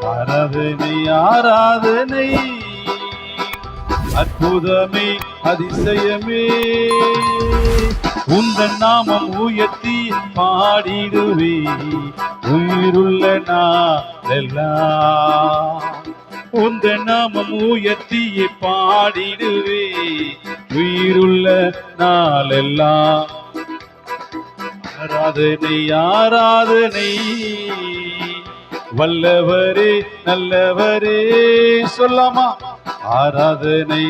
ஆராதனை ஆராதனை அற்புதமே அதிசயமே உந்தன் நாமம் உயர்த்தி பாடிடுவே உயிருள்ள நாளெல்லாம் உந்தன் நாமம் உயர்த்தி பாடிடுவே உயிருள்ள நாளெல்லாம் ஆராதனை ஆராதனை வல்லவரே நல்லவரே சொல்லாமா ஆராதனை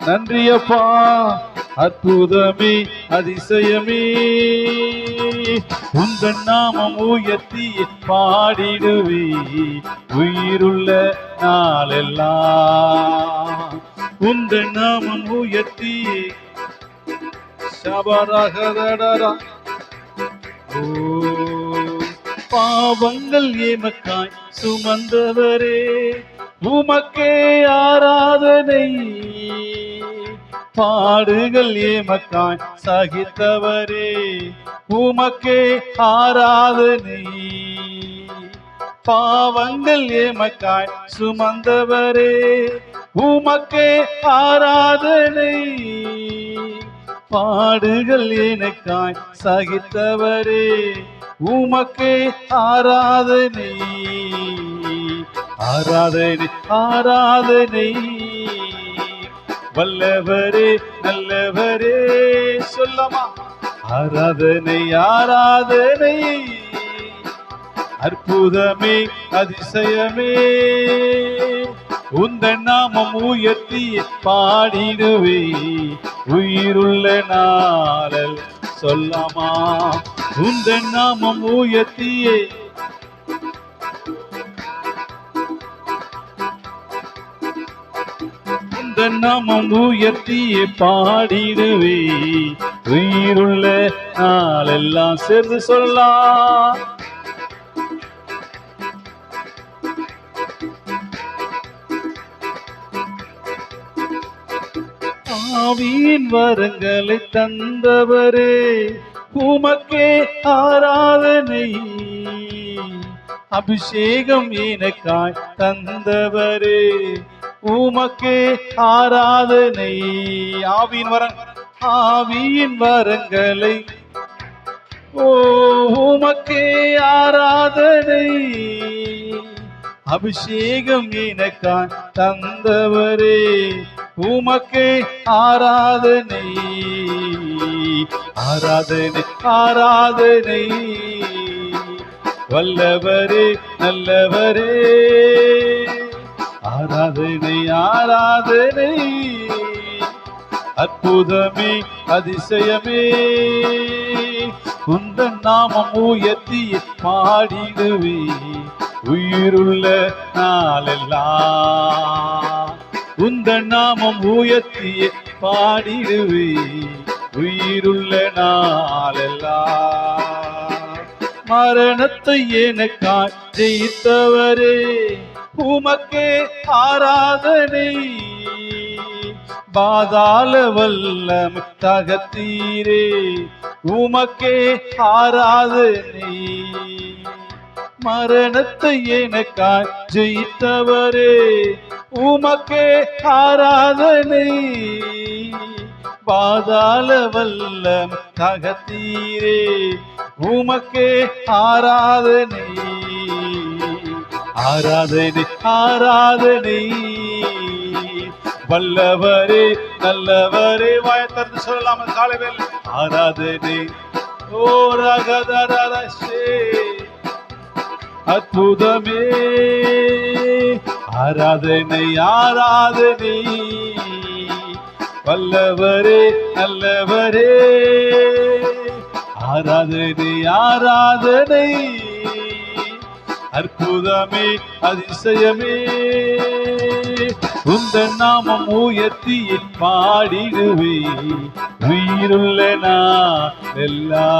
நன்றியப்பா அற்புதமே அதிசயமே உந்தன் நாமம் உயர்த்தி பாடிடுவே உயிருள்ள நாளெல்லாம் உந்தன் நாமம் உயர்த்தி சபரகதடரா ஓ பாவங்கள் ஏமக்காய் சுமந்தவரே உமக்கே ஆராதனை பாடுகள் ஏமக்காய் சகித்தவரே உமக்கே ஆராதனை பாவங்கள் ஏமக்காய் சுமந்தவரே உமக்கே ஆராதனை பாடுகள் எனக்காய் சகித்தவரே உமக்கே ஆராதனை ஆராதனை ஆராதனை வல்லவரே நல்லவரே சொல்லமா ஆராதனை ஆராதனை அற்புதமே அதிசயமே உந்தன் நாமம் உயர்த்தி பாடிடுவே உயிருள்ள நாளல் சொல்லாமா உந்தன் நாமம் உயர்த்தியே உந்தன் நாமம் உயர்த்தியே பாடிடுவே உயிருள்ள நாளெல்லாம் சேர்ந்து சொல்லலாம் ஆவியின் வரங்களை தந்தவரே உமக்கே ஆராதனை அபிஷேகம் எனக்காய் தந்தவரே உமக்கே ஆராதனை ஆவியின் வரங்களை ஓ உமக்கே ஆராதனை அபிஷேகம் எனக்காய் தந்தவரே உமக்கே ஆராதனை ஆராதனை ஆராதனை வல்லவரே நல்லவரே ஆராதனை ஆராதனை அற்புதமே அதிசயமே உந்தன் நாமம் உயர்த்தி பாடிடுவே உயிருள்ள நாளெல்லாம் உந்தன் நாமம் உயர்த்தி பாடிடுவே உயிருள்ள நாளெல்லாம் மரணத்தை எனக்காய் ஜெயித்தவரே உமக்கே ஆராதனை பாதாள வல்லம் தகத்தீரே உமக்கே ஆராதனை மரணத்தை எனக்காய் ஜெயித்தவரே உமக்கே ஆராதனை பாதாள வல்லம் தகத்தீரே உமக்கே ஆராதனை ஆராதனை ஆராதனை வல்லவரே நல்லவரே வாயத்தந்து சொல்லலாம் காலவேல் ஆராதனை ஓ ரகதரசே அற்புதமே ஆராதனை ஆராதனை வல்லவரே நல்லவரே ஆராதனை ஆராதனை அற்புதமே அதிசயமே உந்தன் நாமம் உயர்த்தி பாடிடுவே உயிருள்ள நாளெல்லாம்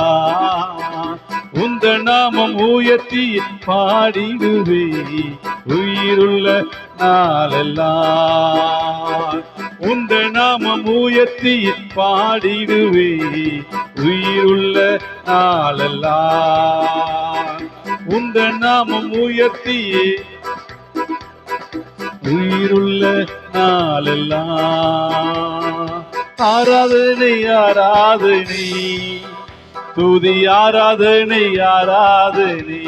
உந்தன் நாமம் உயர்த்தி பாடிடுவே உயிருள்ள நாளெல்லாம் உந்தன் நாமம் உயர்த்தி பாடிடுவே உயிருள்ள நாளெல்லாம் உந்த நாமம் உயர்த்தியே உயிருள்ள நாளெல்லாம் ஆராதனை ஆராதனை துதி ஆராதனை ஆராதனை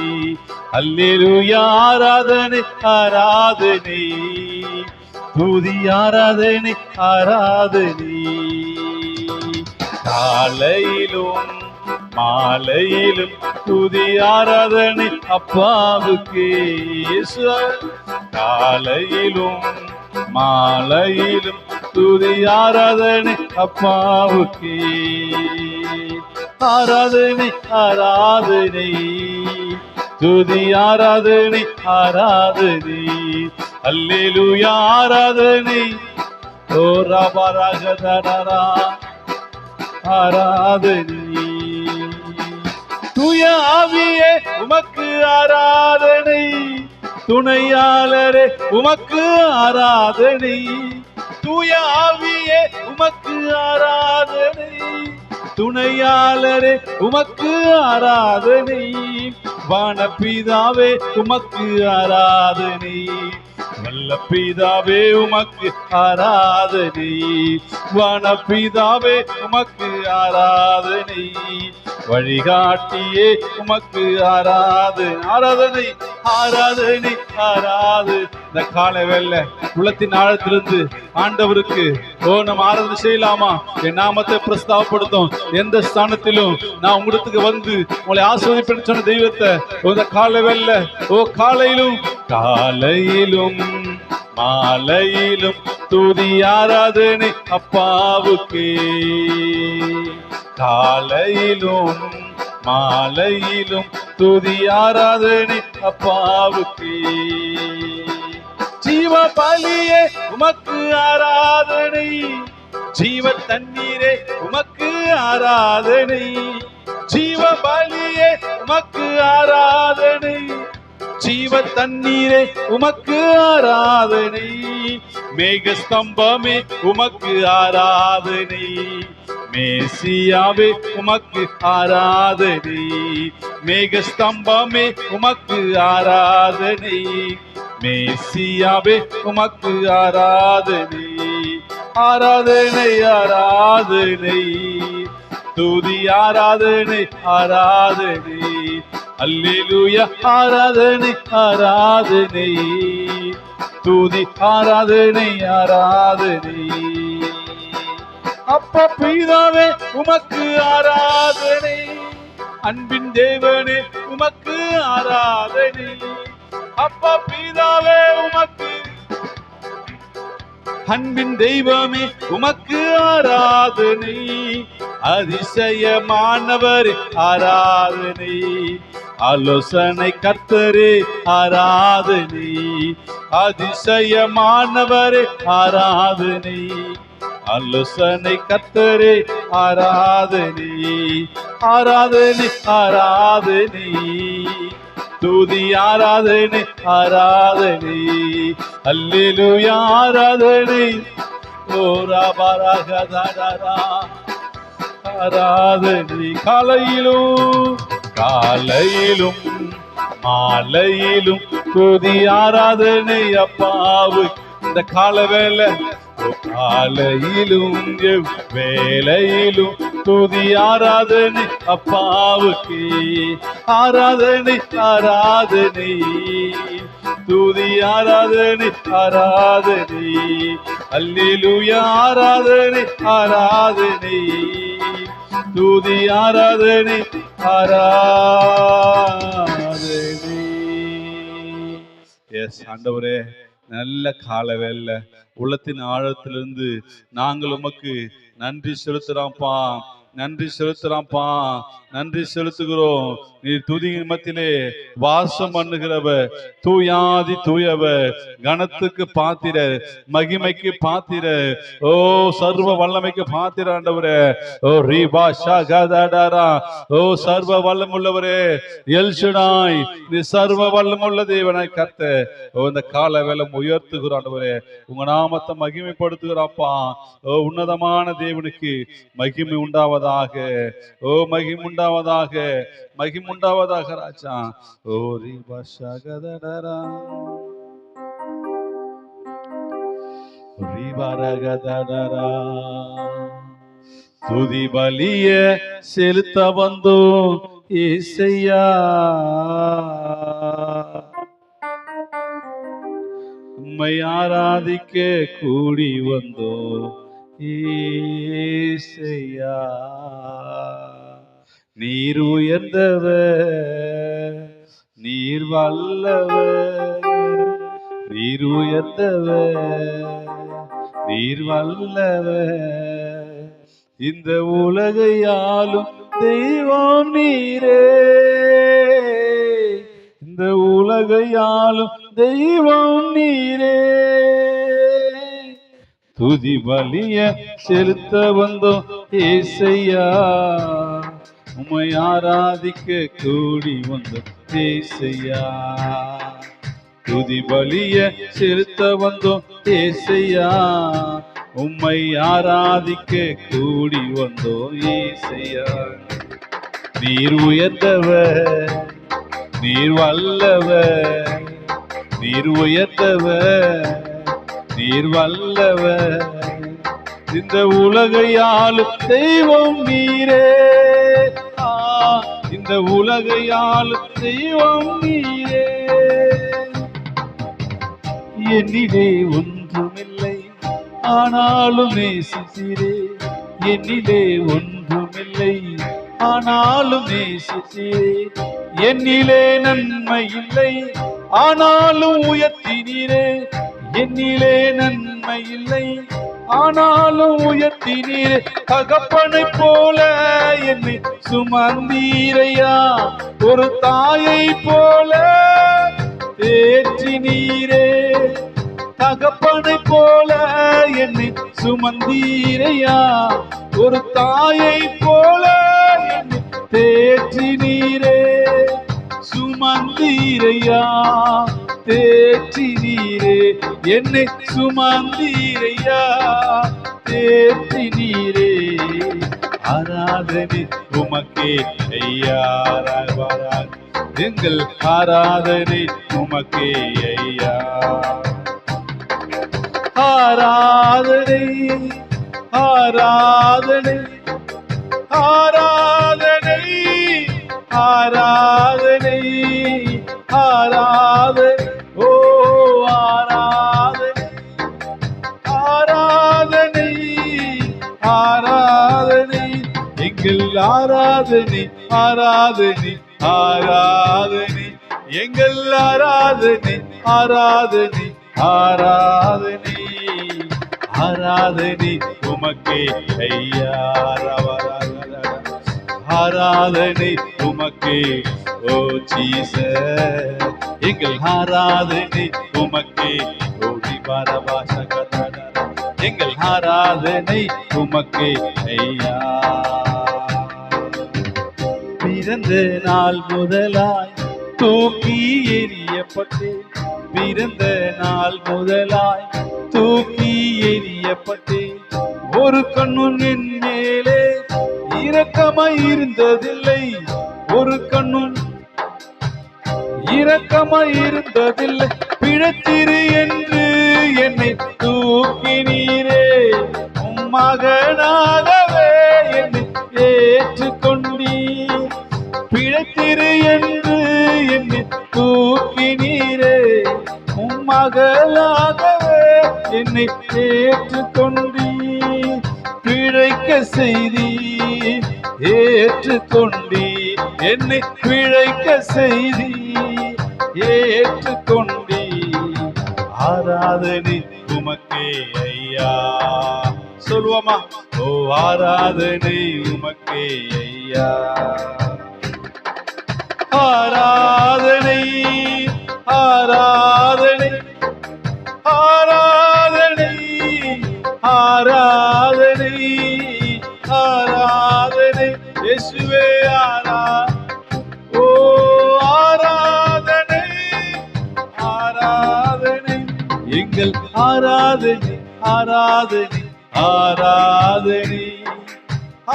அல்லேலூயா ஆராதனை ஆராதனை துதி ஆராதனை ஆராதனை காலையிலும் மாலையிலும் துதி ஆராதனை அப்பாவுக்கு காலையிலும் மாலையிலும் துதி ஆராதனை அப்பாவுக்கு ஆராதனை ஆராதனை துதி ஆராதனை ஆராதனை அல்லேலூயா ஆராதனை ஓ ரபரகதரா ஆராதனை தூய ஆவியே உமக்கு ஆராதனை துணையாளரே உமக்கு ஆராதனை தூய ஆவியே உமக்கு ஆராதனை துணையாளரே உமக்கு ஆராதனை வானபிதாவே உமக்கு ஆராதனை வல்ல பிதாவே உமக்கு ஆராதனை வானபிதாவே உமக்கு ஆராதனை வழிகாட்டியே உமக்கு ஆராதனை ஆராதனை ஆராதனை ஆராது இந்த காலை வேளை உள்ளத்தின் ஆழத்திலிருந்து ஆண்டவருக்கு நம்ம ஆராதனை செய்யலாமா? என் நாமத்தை பிரஸ்தாவப்படுத்தும் எந்த ஸ்தானத்திலும் நான் உங்களுக்கு வந்து உங்களை ஆசீர்வதிப்பேன்னு சொன்ன தெய்வத்தை இந்த காலை வேளை காலையிலும் காலையிலும் மாலையிலும் துதி ஆராதனை அப்பாவுக்கு காலையிலும் மாலையிலும் துதி ஆராதனை அப்பாவுக்கு ஜீவ பலியே உமக்கு ஆராதனை ஜீவ தண்ணீரே உமக்கு ஆராதனை ஜீவ பலியே உமக்கு ஆராதனை ஜீவ தண்ணீரே உமக்கு ஆராதனை மேகஸ்தம்பமே உமக்கு ஆராதனை மேசியாவே உமக்கு ஆராதனை மேகஸ்தம்பமே உமக்கு ஆராதனை மேசியாவே உமக்கு ஆராதனை ஆராதனை ஆராதனை துதி ஆராதனை ஆராதனை அல்லேலூயா ஆராதனை ஆராதனை துதி ஆராதனை ஆராதனை அப்பா பிதாவே உமக்கு ஆராதனை அன்பின் தேவனே உமக்கு ஆராதனை அப்பா பிதாவே உமக்கு அன்பின் தெய்வமே உமக்கு ஆராதனை அதிசயமானவர் ஆராதனை ஆலோசனை கர்த்தரே ஆராதனை அதிசயமானவர் ஆராதனை ஆலோசனை கர்த்தரே ஆராதனை ஆராதனை ஆராதனை துதி ஆராதனை ஆராதனை அல்லேலூயா ஆராதனை ஓ ரபரகதரா ஆராதனை காலையிலும் காலையிலும் மாலையிலும் துதி ஆராதனை அப்பாவு இந்த கால வேலை காலையிலும் வேலையிலும் துதி ஆராதனை அப்பாவுக்கு ஆராதனை ஆராதனை துதி ஆராதனை ஆராதனை அல்லேலூயா ஆராதனை ஆராதனை துதி ஆராதனை ஆராதனை. எஸ் ஆண்டவரே, நல்ல கால வேலை உள்ளத்தின் ஆழத்திலிருந்து நாங்கள் உமக்கு நன்றி செலுத்துறோம்ப்பா, நன்றி செலுத்துறான்ப்பா, நன்றி செலுத்துகிறோம். நீர் துதியின் மத்தியிலே வாசம் பண்ணுகிறவர், தூயாதி தூயவர், கனத்துக்கு பாத்திர, மகிமைக்கு பாத்திர, ஓ சர்வ வல்லமைக்கு பாத்திர ஆண்டவரே. ஓ ரீபா ஷகதடரா, ஓ சர்வ வல்லமுள்ளவரே, எல்ஷடாய், நீ சர்வ வல்லமுள்ள தேவனாய் கர்த்த. ஓ இந்த கால வேலை உயர்த்துகிற ஆண்டவரே, உங்க நாமத்தை மகிமைப்படுத்துகிறாப்பா. ஓ உன்னதமான தேவனுக்கு மகிமை உண்டாவதாக, ஓ மகிமை மகிமுண்டாவதாக, மகிமுண்டாவதாக ராஜா. ஓரி பஷகதடரா ரிபரகதடரா. துதி பலிய செலுத்த வந்தோம் இயேசையா, உம்மை ஆராதிக்க கூடி வந்தோம் இயேசையா. நீர் உயர்ந்தவர், நீர் வல்லவர், நீர் உயர்ந்தவர், நீர் வல்லவர். இந்த உலகையாலும் தெய்வம் நீரே, இந்த உலகையாலும் தெய்வம் நீரே. துதி பலிய செலுத்த வந்தோம் இயேசையா, உம்மை ஆராதிக்க கூடி வந்தோம் இயேசையா. துதி பலிய செலுத்த வந்தோம் இயேசையா, உம்மை ஆராதிக்க கூடி வந்தோம் இயேசையா. நீர் உயர்ந்தவர், நீர் வல்லவர், நீர் உயர்ந்தவர், நீர் வல்லவர். இந்த உலகையாளும் தெய்வம் நீரே, இந்த உலகையாளும் தெய்வம் நீரே. என்னிலே ஒன்றுமில்லை ஆனாலும் நேசித்தீரே, என்னிலே ஒன்றுமில்லை ஆனாலும் நேசித்தீரே. என்னிலே நன்மை இல்லை ஆனாலும் உயர்த்தினீரே, என்னிலே நன்மை இல்லை ஆனாலும் உயர்த்தினீரே. தகப்பனை போல என்னை சுமந்தீரையா, ஒரு தாயை போல தேற்றினீரே. தகப்பனை போல என்னை சுமந்தீரையா, ஒரு தாயை போல என்னை தேற்றினீரே. சுமந்தீரையா, தேற்றினீரே, என்னை சுமந்தீரையா, தேற்றினீரே. ஆராதனை உமக்கே ஐயா, எங்கள் ஆராதனை உமக்கே ஐயா. ஆராதனை, ஆராதனை, ஆராதனை, ஆராதனை, ஆராதனை, ஓ ஆராதனை, ஆராதனை, ஆராதனை, எங்கள் ஆராதனை, ஆராதனை, ஆராதனை, எங்கள் ஆராதனை, ஆராதனை, ஆராதனை, ஆராதனை உமக்கே ஐயா. ஆராதனை உமக்கே ஓ ஜீசஸ், எங்கள் ஆராதனை உமக்கே ஓடி பரபாசகதட, எங்கள் ஆராதனை உமக்கே ஐயா. பிறந்த நாள் முதலாய் தூக்கி எறியப்பட்டு, பிறந்த நாள் முதலாய் தூக்கி எறியப்பட்டு, ஒரு கண்ணும் என் மேலே இரக்கமாய் இருந்ததில்லை, ஒரு கண்ணும் இரக்கமாய் இருந்ததில்லை. பிழைத்திரு என்று என்னை தூக்கினீரே, உம் மகனாகவே என்னை ஏற்றுக்கொண்டீர். பிழைத்திரு என்று என்னை தூக்கினீரே, உம் மகளாகவே என்னை ஏற்றுக்கொண்டீர். பிழைக்க செய்தீர், ஏற்றுக்கொண்டீர், என்னை பிழைக்க செய்தீர், ஏற்றுக்கொண்டீர். ஆராதனை உமக்கே ஐயா. சொல்லுவோமா? ஓ ஆராதனை உமக்கே ஐயா. ஆராதனை, ஆராதனை, ஆராதனை, ஆராதனை, ஆராதனை, இயேசுவே ஓ ஆராதனை, ஆராதனை, எங்கள் ஆராதனை, ஆராதனை, ஆராதனை,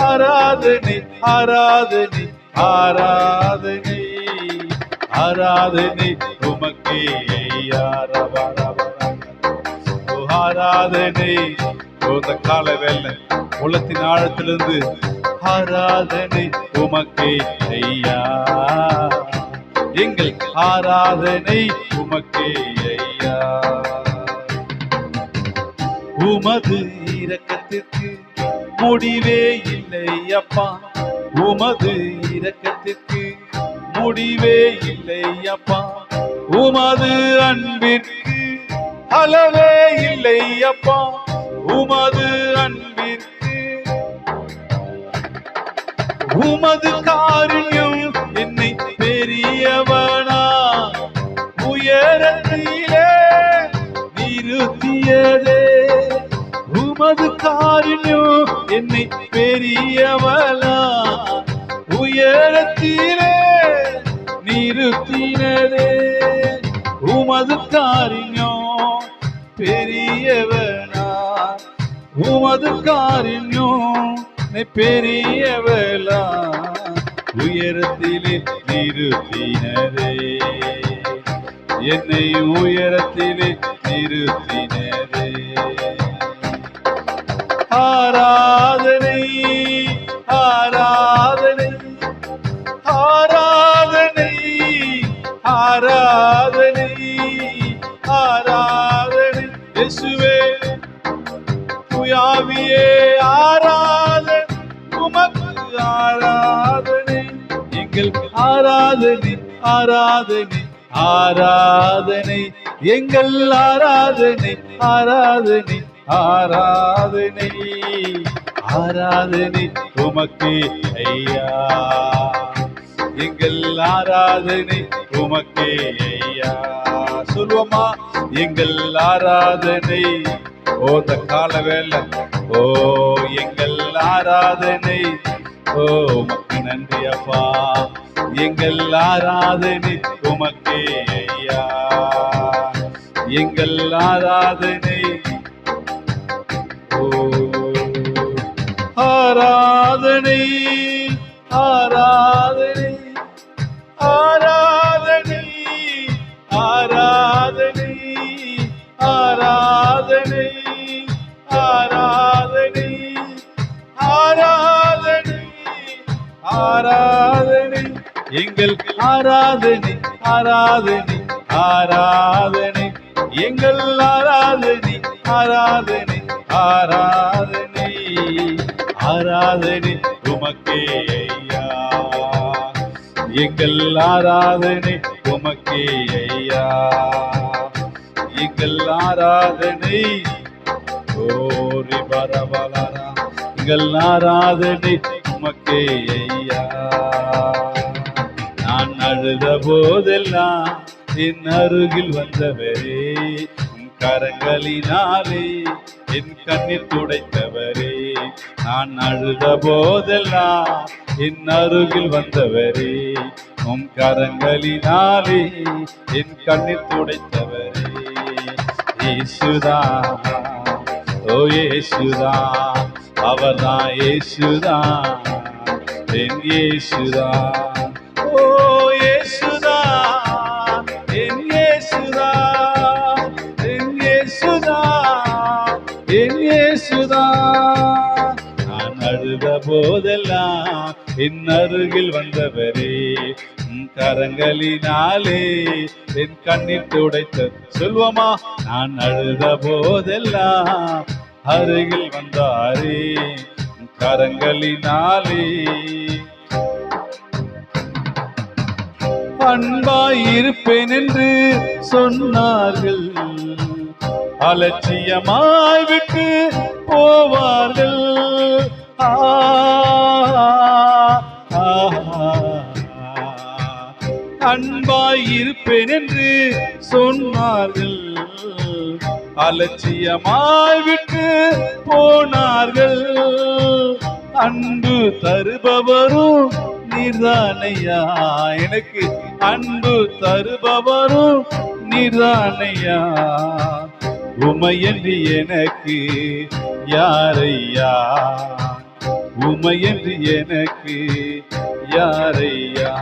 ஆராதனை, ஆராதனை, ஆராதனை ஆராதனை உமக்கே ஆராதனை. இந்த கால வேலை உள்ளத்தின் ஆழத்திலிருந்து ஆராதனை உமக்கே ஐயா, எங்கள் ஆராதனை உமக்கே ஐயா. உமது இரக்கத்திற்கு முடிவே இல்லை அப்பா, உமது இரக்கத்திற்கு முடிவே இல்லை அப்பா, உமது அன்பிற்கு அளவே இல்லை அப்பா, உமது அன்பிற்கு. உமது காரியம் என்னை பெரியவனா உயரத்திலே நிறுத்தியதே, உமது காரியம் என்னை பெரியவனா உயரத்திலே நிறுத்தினதே, உமது காரியம் பெரியவனா உமது காரியம் பெரியவளா உயரத்திலே நிறுத்தினதே, என்னை உயரத்திலே நிறுத்தினதே. ஆராதனை ஆராதனை ஆராதனை ஆராதனை ஆராதனை இயேசுவே துயாவியே ஆராதனை உமக்கு ஆராதனை, எங்கள் ஆராதனை ஆராதனை ஆராதனை, எங்கள் ஆராதனை ஆராதனை ஆராதனை ஆராதனை உமக்கே ஐயா, எங்கள் ஆராதனை உமக்கே ஐயா. சொல்லுவோமா, எங்கள் ஆராதனை. ஓ இந்த கால வேலை, ஓ எங்கள் ஆராதனை, ஓ உமக்கு நன்றி அப்பா, எங்கள் ஆராதனை உமக்கே ஐயா, எங்கள் ஆராதனை. ஓ ஆராதனை ஆராதனை ஆராதனை ஆராதனை ஆராதனை ஆராதனை ஆராதனை ஆராதனை, எங்கள் ஆராதனை ஆராதனை ஆராதனை, எங்கள் ஆராதனை ஆராதனை ஆராதனை ஆராதனை உமக்கே ஐயா, எங்கள் ஆராதனை உமக்கே ஐயா, எங்கள் ஆராதனை. ஓரி பரபலரா, எங்கள் ஆராதனை உமக்கே ஐயா. நான் அழுத போதெல்லாம் என் அருகில் வந்தவரே, உன் கரங்களினாலே என் கண்ணீர் துடைத்தவரே, நான் அழுத போதெல்லாம் என் அருகில் வந்தவரே, உன் கரங்களினாலே என் கண்ணீர் துடைத்தவரே. இயேசுதான், ஓ இயேசுதான், அவர்தான் இயேசுதான், என் இயேசுதான், ஓ இயேசுதான், என் இயேசுதான், என் இயேசுதான், என் இயேசுதான். நான் அழுத போதெல்லாம் என் அருகில் வந்தவரே, கரங்களினாலே என் கண்ணீர் துடைத்த. சொல்வோமா, நான் அழுத போதெல்லாம் அருகில் வந்தாரே, கரங்களினாலே. அன்பாயிருப்பேன் என்று சொன்னார்கள், அலட்சியமாய் விட்டு போவார்கள். அன்பாயிருப்பேன் என்று சொன்னார்கள், அலட்சியமாய் விட்டு போனார்கள். அன்பு தருபவரும் நீர்தானையா, எனக்கு அன்பு தருபவரும் நீர்தானையா, உமையன்றி எனக்கு யாரையா, உமையன்றி எனக்கு யாரையா?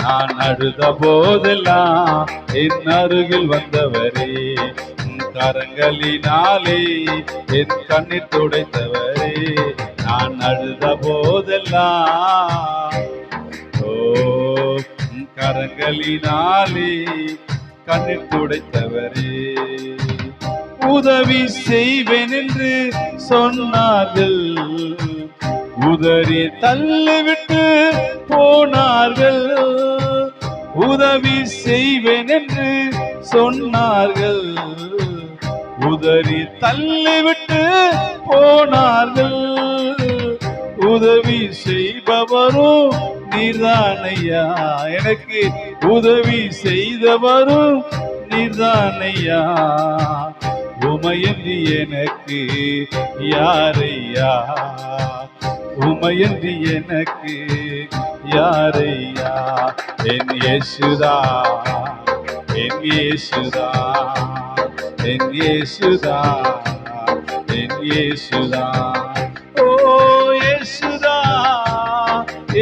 நான் அழுத போதெல்லாம் என் அருகில் வந்தவரே, உன் கரங்களினாலே என் கண்ணீர் துடைத்தவரே. நான் அழுத போதெல்லாம் உன் கரங்களினாலே கண்ணீர் துடைத்தவரே. உதவி செய்வேன் என்று சொன்னார்கள், உதறி தள்ளிவிட்டு போனார்கள். உதவி செய்வேன் என்று சொன்னார்கள், உதறி தள்ளிவிட்டு போனார்கள். உதவி செய்பவரும் நீர்தானையா, எனக்கு உதவி செய்தவரும் நீர்தானையா. உமையன்றி எனக்கு யாரையா? உமையன்றி எனக்கு யாரையா? என் இயேசுதா, என் இயேசுதா, என் இயேசுதா, என் இயேசுதா. ஓ இயேசுதா,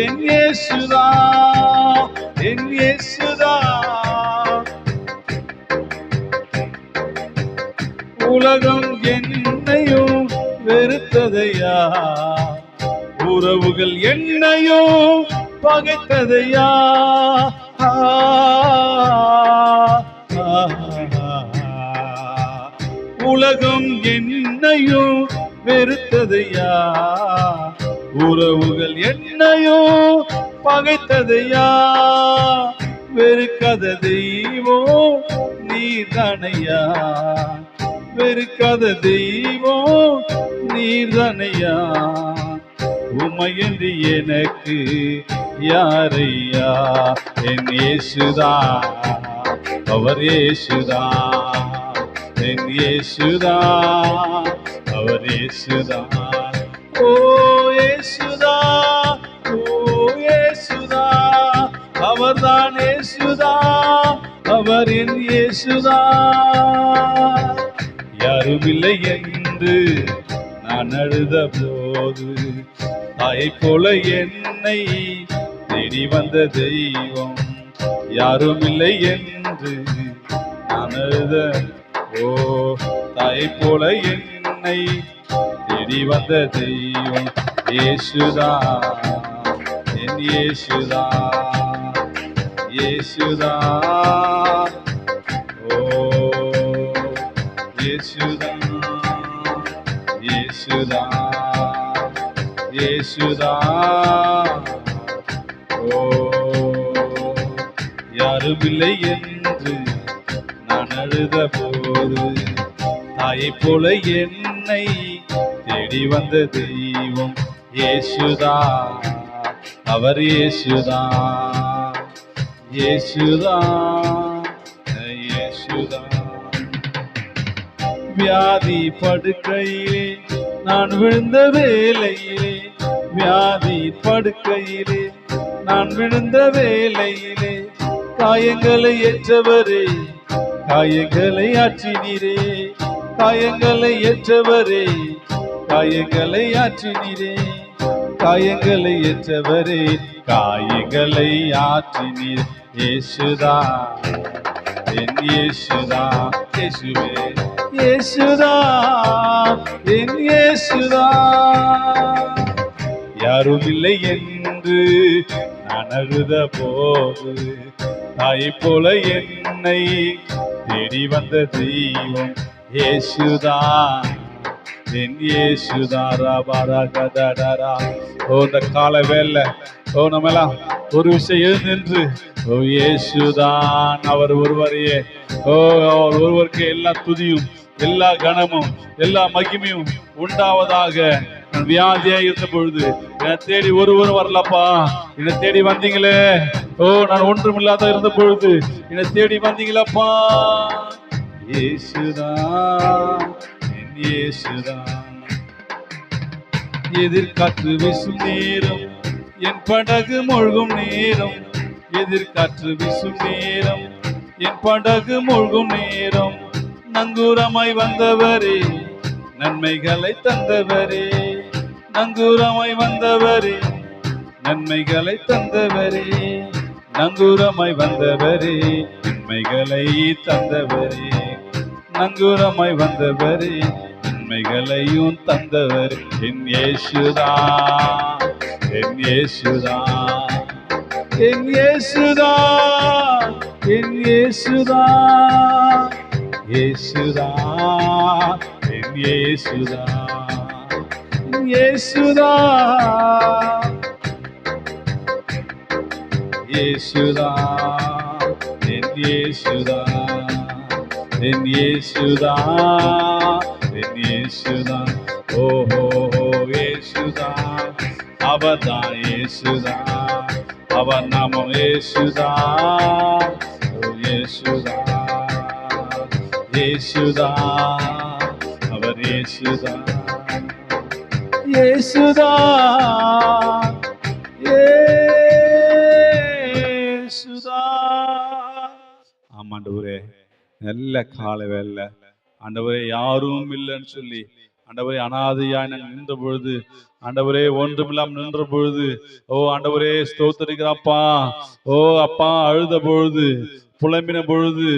என் இயேசுதா, என் இயேசுதா. உலகம் என்னையும் வெறுத்ததையா, உறவுகள் என்னையும் பகைத்ததையா. உலகம் என்னையும் வெறுத்ததையா, உறவுகள் என்னையும் பகைத்ததையா. வெறுக்காத தெய்வம் நீதானையா, வெறுக்காத தெய்வம் நீர்தானையா. உமையன்றி எனக்கு யாரையா? என் இயேசுதா, அவர் இயேசுதா, என் இயேசுதா, அவர் இயேசுதா. ஓ இயேசுதா, ஓ இயேசுதா, அவர்தான் இயேசுதா, அவர் என் இயேசுதா. யாருமில்லை என்று நான் அழுத போது, தாயை போல என்னை தேடி வந்த தெய்வம். யாருமில்லை என்று நான் அழுத, ஓ தாயை போல என்னை தேடி வந்த தெய்வம். இயேசுதா, என் இயேசுதா, இயேசுதா. ஓ இயேசுதா, இயேசுதா, இயேசுதா. ஓ யாருமில்லை என்று நான் அழுத போது, தாயை போல என்னை தேடி வந்த தெய்வம். இயேசுதா, அவர் இயேசுதா, இயேசுதா, இயேசுதா. வியாதி படுக்கையிலே நான் விழுந்த வேளையிலே, வியாதி படுக்கையிலே நான் விழுந்த வேளையிலே, காயங்களை ஏற்றவரே, காயங்களை ஆற்றினீரே, காயங்களை ஏற்றவரே, காயங்களை ஆற்றினீரே, காயங்களை ஏற்றவரே, காயங்களை ஆற்றினீர். இயேசுதா, என் இயேசுதா, இயேசுவே, இயேசுதா, என் இயேசுதா. யாருமில்லை என்று நான் அழுத போது, தாயை போல என்னை தேடி வந்த தெய்வம். இயேசுதா, என் இயேசுதா. ராபாரகதடரா. ஓ இந்த கால வேலை, ஓ நம்மெல்லாம் ஒரு விஷயம் எழுந்து, ஓ இயேசுதான், அவர் ஒருவரையே, ஓ அவர் ஒருவருக்கு எல்லா துதியும் எல்லா கனமும் எல்லா மகிமையும் உண்டாவதாக. நான் வியாதியா இருந்த பொழுது என்னை தேடி ஒருவரும் வரலப்பா, என்னை தேடி வந்தீங்களே. ஓ நான் ஒன்றும் இல்லாத இருந்த பொழுது என்னை தேடி வந்தீங்களப்பா. இயேசுதான், என் இயேசுதான். எதிர்காற்று வீசும் நேரம், என் படகு மூழ்கும் நேரம், எதிர்காற்று வீசும் நேரம், என் படகு மூழ்கும் நேரம், நங்கூரமாய் வந்தவரே, நன்மைகளை தந்தவரே, நங்கூரமாய் வந்தவரே, நன்மைகளை தந்தவரே, நங்கூரமாய் வந்தவரே, நன்மைகளை தந்தவரே, நங்கூரமாய் வந்தவரே, நன்மைகளையும் தந்தவர் என் இயேசுதா, என் இயேசுதா, என் இயேசுதா, என் இயேசுதா, இயேசுதா, என் இயேசுதா, இயேசுதா, இயேசுதா, என் இயேசுதா, என் இயேசுதா, என் இயேசுதா, ஓஹோ இயேசுதா, அவர்தான் இயேசுதா, அவர் நாமம் இயேசுதா, இயேசுதா, இயேசுதா, அவர் இயேசுதா, இயேசுதா, இயேசுதா. ஆமாண்டவரே, நல்ல கால வேலை ஆண்டவரே, யாரும் இல்லைன்னு சொல்லி ஆண்டவரே அனாதையாய் நாங்கள் நின்ற பொழுது, ஆண்டவரே ஒன்றுமில்லாமல் நின்ற பொழுது, ஓ ஆண்டவரே ஸ்தோத்தரிக்கிறாப்பா. ஓ அப்பா, அழுத பொழுது, புலம்பின பொழுது,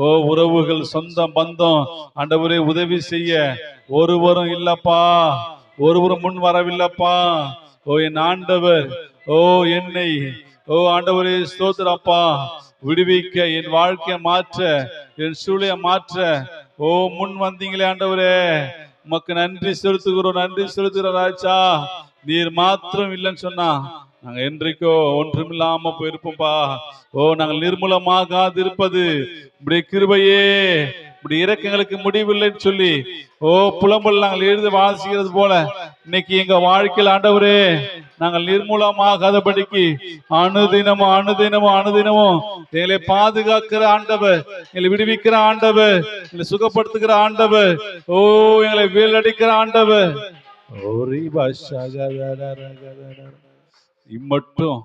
ஓ உறவுகள் சொந்தம் பந்தம் ஆண்டவரே உதவி செய்ய ஒருவரும் இல்லப்பா, ஒருவரும் முன் வரவில்லப்பா. ஓ என் ஆண்டவர், ஓ என்னை, ஓ ஆண்டவரே ஸ்தோத்திரப்பா, விடுவிக்க, என் வாழ்க்கையை மாற்ற, என் சூழலை மாற்ற ஓ முன் வந்தீங்களே ஆண்டவரே, உமக்கு நன்றி செலுத்துகிறோம், நன்றி செலுத்துகிற ராஜா. நீர் மாத்திரம் இல்லைன்னு சொன்னா நாங்க என்றைக்கோ ஒன்றுமில்லாம போயிருப்போம்பா. ஓ நாங்கள் நிர்மூலமாகாது இருப்பது இப்படி கிருபையே, இப்படி இறக்கங்களுக்கு முடிவில்லைன்னு சொல்லி ஓ புலம்பல் நாங்கள் எழுதி வாசிக்கிறது போல இன்னைக்கு எங்க வாழ்க்கையில் ஆண்டவரே நாங்கள் நிர்மூலமாகாதபடிக்கு அனுதினமும் அனுதினமும் அனுதினமும் எங்களை பாதுகாக்கிற ஆண்டவர், எங்களை விடுவிக்கிற ஆண்டவர், எங்களை சுகப்படுத்துகிற ஆண்டவர், ஓ எங்களை வேலடிக்கிற ஆண்டவர், இம்மட்டும்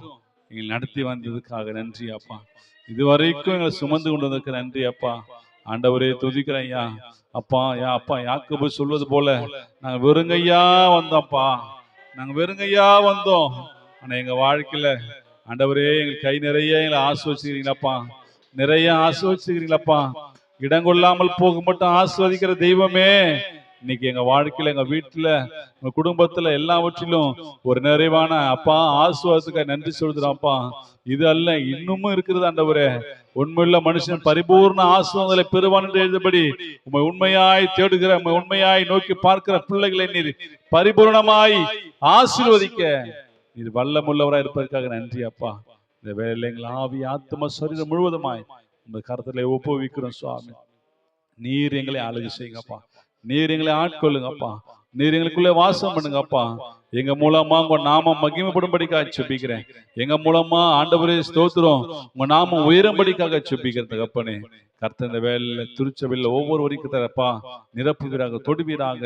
எங்களை நடத்தி வந்ததுக்காக நன்றி அப்பா. இதுவரைக்கும் எங்களை சுமந்து கொண்டு வந்ததுக்கு நன்றி அப்பா. ஆண்டவரே துதிக்கிறேன் ஐயா. அப்பா அப்பா யாக்கோபு சொல்வது போல நாங்க வெறுங்கையா வந்தோம்ப்பா, நாங்க வெறுங்கையா வந்தோம். ஆனா எங்க வாழ்க்கையில ஆண்டவரே எங்களுக்கு கை நிறைய எங்களை ஆசிர்வதிக்கிறீங்களாப்பா, நிறைய ஆசிர்வதிக்கிறீங்களாப்பா. இடங்கொள்ளாமல் போக மட்டும் ஆசிர்வதிக்கிற தெய்வமே, இன்னைக்கு எங்க வாழ்க்கையில, எங்க வீட்டுல, எங்க குடும்பத்துல எல்லாவற்றிலும் ஒரு நிறைவான அப்பா ஆசீர்வாதத்துக்கு நன்றி சொல்றோம்ப்பா. இது அல்ல, இன்னமும் இருக்கிறது ஆண்டவரே. உண்மையுள்ள மனுஷன் பரிபூர்ண ஆசீர்வாதங்களை பெறுவான் என்று எழுதபடி உண்மை உண்மையாய் தேடுகிற, உண்மை உண்மையாய் நோக்கி பார்க்கிற பிள்ளைகளை நீர் பரிபூர்ணமாய் ஆசீர்வதிக்க நீர் வல்லமுள்ளவராய் இருப்பதற்காக நன்றி அப்பா. இந்த வேலையில எங்கள் ஆவி ஆத்ம சரீரம் முழுவதுமாய் உங்க கருத்துல ஒப்புவிக்கிறோம் சுவாமி. நீர் எங்களை ஆளுகை செய்யுங்கப்பா, நீர் எங்களை ஆட்கொள்ளுங்கப்பா, நீர் எங்களுக்குள்ளே வாசம் பண்ணுங்கப்பா. எங்க மூலமா உங்க நாமம் மகிமைப்படும்படிக்காக செபிக்கிறேன். எங்க மூலமா ஆண்டவரே ஸ்தோத்திரம், உங்க நாமம் உயரும்படிக்காக செபிக்கிறேன் தகப்பனே. கர்த்தர் இந்த வேலையில திருச்சபையில் ஒவ்வொரு வரைக்கும் தரப்பா நிரப்புவீராக, தொடுவீராக.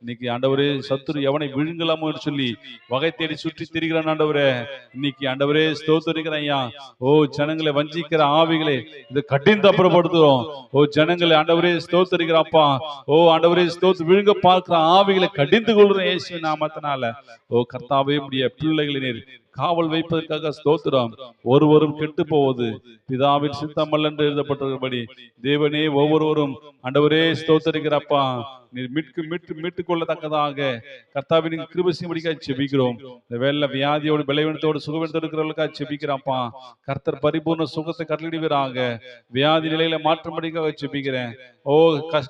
இன்னைக்கு ஆண்டவரே சத்துரு எவனை விழுங்கலாமோ சொல்லி வகை தேடி சுற்றி திரிகிறான் ஆண்டவரே. இன்னைக்கு ஆண்டவரே ஸ்தோத்திரிக்கிறேன் ஐயா. ஓ ஜனங்களை வஞ்சிக்கிற ஆவிகளை இதை கடிந்து அப்புறப்படுத்துறோம். ஓ ஜனங்களை ஆண்டவரே ஸ்தோத்திரிக்கிறாப்பா. ஓ ஆண்டவரே ஸ்தோத்து விழுங்க பார்க்கிற ஆவிகளை கடிந்து கொள்றேன் இயேசு நாமத்தினால. ஓ கர்த்தாவே, உடைய பிள்ளைகளை நீர் காவல் வைப்பதற்காக ஸ்தோத்திரம். ஒருவரும் கெட்டு போவது பிதாவின் சித்தமல்ல என்று எழுதப்பட்டிருக்கிறபடி தேவனே ஒவ்வொருவரும் ஆண்டவரே ஸ்தோத்திரிக்கிறப்பா நீர் மீட்டுக் கொள்ளத்தக்கதாக கர்த்தாவின் கிருபை செய்யும்படிக்காக செபிக்கிறோம். இந்த வேலை வியாதியோடு பலவீனத்தோடு சுகவீனத்தோடு இருக்கிறவர்களுக்காக செபிக்கிறாப்பா. கர்த்தர் பரிபூர்ண சுகத்தை கட்டளிடுவீராக. வியாதி நிலையில மாற்றும்படிக்காக செபிக்கிறேன். ஓ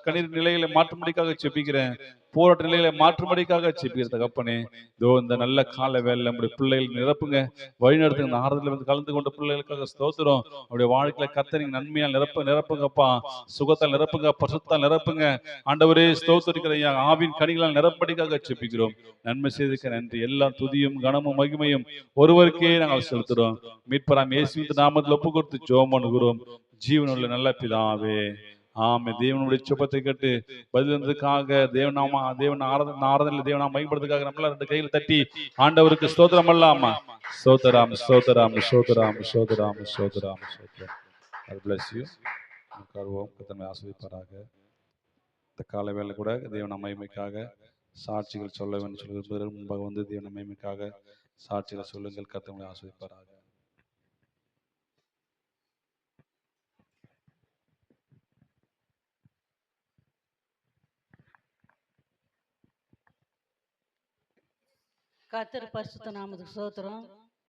கண்ணீர் நிலையில மாற்றும்படிக்காக செபிக்கிறேன். போராட்ட நிலையில மாற்றும்படிக்காக செபிக்கிற தகப்பனே, இதோ இந்த நல்ல கால வேலை நம்முடைய பிள்ளைகள் நிரப்புங்க, வழிநடத்துங்க. இந்த ஆறுதல் வந்து கலந்து கொண்ட பிள்ளைகளுக்காக ஸ்தோத்திரம். அவருடைய வாழ்க்கையில கர்த்தரின் நன்மையால் நிரப்புங்கப்பா, சுகத்தால் நிரப்புங்க, பசுத்தால் நிரப்புங்க. ஆண்டவரே ஸ்தோத்திரிக்கிற ஆவின் கனிகளால் நிரப்படிக்காக செபிக்கிறோம். நன்மை செய்திருக்க நன்றி. எல்லா துதியும் கனமும் மகிமையும் ஒருவருக்கே நாங்கள் செலுத்துறோம். மீட்பராம் இயேசுவின் நாமத்தில் ஒப்பு கொடுத்து ஜெபம் பண்ணுகிறோம் ஜீவனுள்ள நல்ல பிதாவே, ஆமே. தேவனுடைய சுபத்தை கேட்டு பதிலதுக்காக தேவன் ஆராதனை தேவனா மகிமைப்படுறதுக்காக நம்மள ரெண்டு கையில தட்டி ஆண்டவருக்கு ஸ்தோத்திரம் அல்லாமா. ஸ்தோத்திரம் ஸ்தோத்திரம் ஸ்தோத்திரம் ஸ்தோத்திரம் ஸ்தோத்திரம் ஸ்தோத்திரம். God bless you. கர்வம் கர்த்தரை ஆசீர்வதிப்பாராக. இந்த கால வேளை கூட தேவன மகிமைக்காக சாட்சிகள் சொல்ல வேண்டும் சொல்லுகிற முன்பாக வந்து தேவன மகிமைக்காக சாட்சிகளை சொல்லுங்கள். கர்த்தர் உங்களை ஆசீர்வதிப்பாராக. கர்த்தர் பரிசுத்த நாமத்துக்கு ஸ்தோத்திரம்.